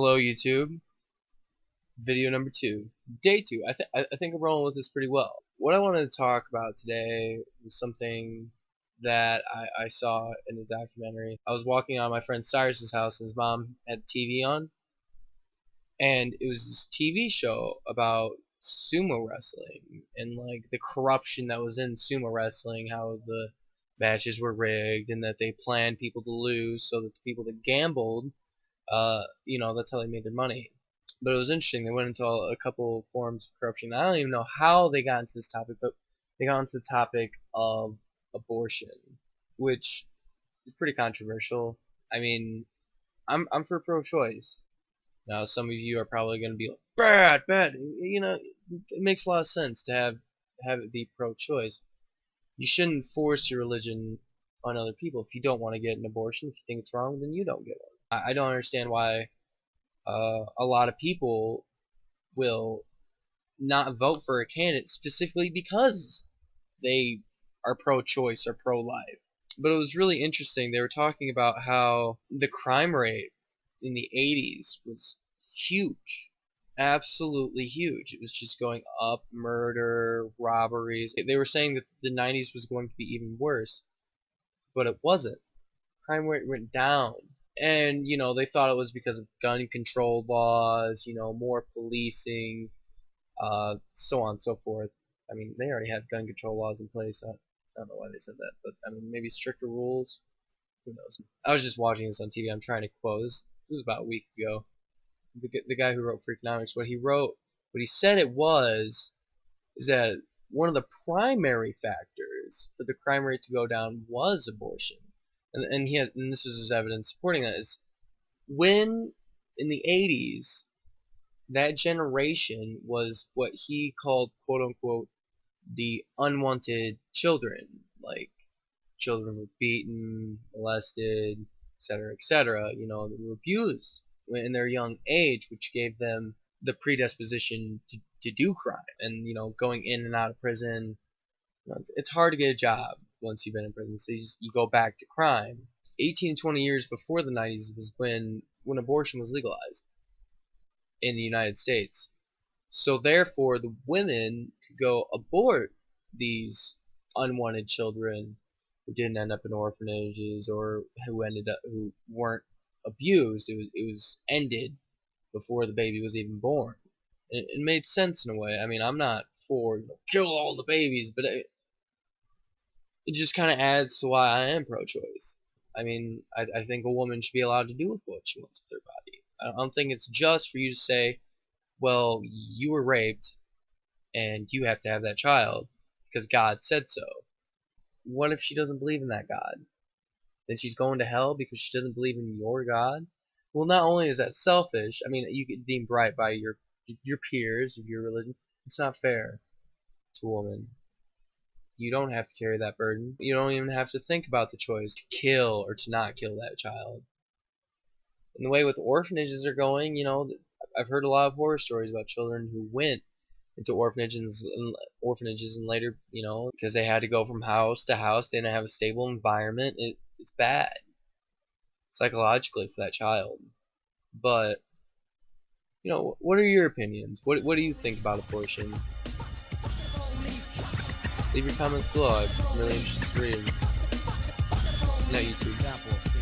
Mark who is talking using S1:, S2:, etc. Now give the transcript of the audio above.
S1: Hello YouTube. Video number 2. Day 2. I think I'm rolling with this pretty well. What I wanted to talk about today was something that I saw in a documentary. I was walking on my friend Cyrus's house and his mom had TV on, and it was this TV show about sumo wrestling and like the corruption that was in sumo wrestling, how the matches were rigged and that they planned people to lose so that the people that gambled, that's how they made their money. But it was interesting. They went into a couple forms of corruption. I don't even know how they got into this topic, but they got into the topic of abortion, which is pretty controversial. I mean, I'm for pro-choice. Now, some of you are probably going to be like, bad. It makes a lot of sense to have it be pro-choice. You shouldn't force your religion on other people. If you don't want to get an abortion, if you think it's wrong, then you don't get one. I don't understand why a lot of people will not vote for a candidate specifically because they are pro-choice or pro-life. But it was really interesting. They were talking about how the crime rate in the 80s was huge. Absolutely huge. It was just going up. Murder, robberies. They were saying that the 90s was going to be even worse, but it wasn't. Crime rate went down. And, they thought it was because of gun control laws, more policing, so on and so forth. I mean, they already had gun control laws in place. I don't know why they said that, but, I mean, maybe stricter rules. Who knows? I was just watching this on TV. I'm trying to quote. This was about a week ago. The guy who wrote Freakonomics, what he said is that one of the primary factors for the crime rate to go down was abortion. And this is his evidence supporting that, is when in the 80s that generation was what he called, quote unquote, the unwanted children, like children were beaten, molested, etc., they were abused in their young age, which gave them the predisposition to do crime. And going in and out of prison, it's hard to get a job once you've been in prison, so you go back to crime. 18 to 20 years before the 90s was when abortion was legalized in the United States. So therefore, the women could go abort these unwanted children who didn't end up in orphanages or who weren't abused. It was ended before the baby was even born. It made sense in a way. I mean, I'm not for kill all the babies, but it just kind of adds to why I am pro-choice. I mean, I think a woman should be allowed to do with what she wants with her body. I don't think it's just for you to say, well, you were raped and you have to have that child because God said so. What if she doesn't believe in that God? Then she's going to hell because she doesn't believe in your God? Well, not only is that selfish, I mean, you get deemed right by your peers of your religion. It's not fair to a woman. You don't have to carry that burden. You don't even have to think about the choice to kill or to not kill that child. And the way with orphanages are going, I've heard a lot of horror stories about children who went into orphanages and later, because they had to go from house to house, they didn't have a stable environment. It's bad psychologically for that child. But what are your opinions? What do you think about abortion? Leave your comments below. I'm really interested to read them. Not YouTube.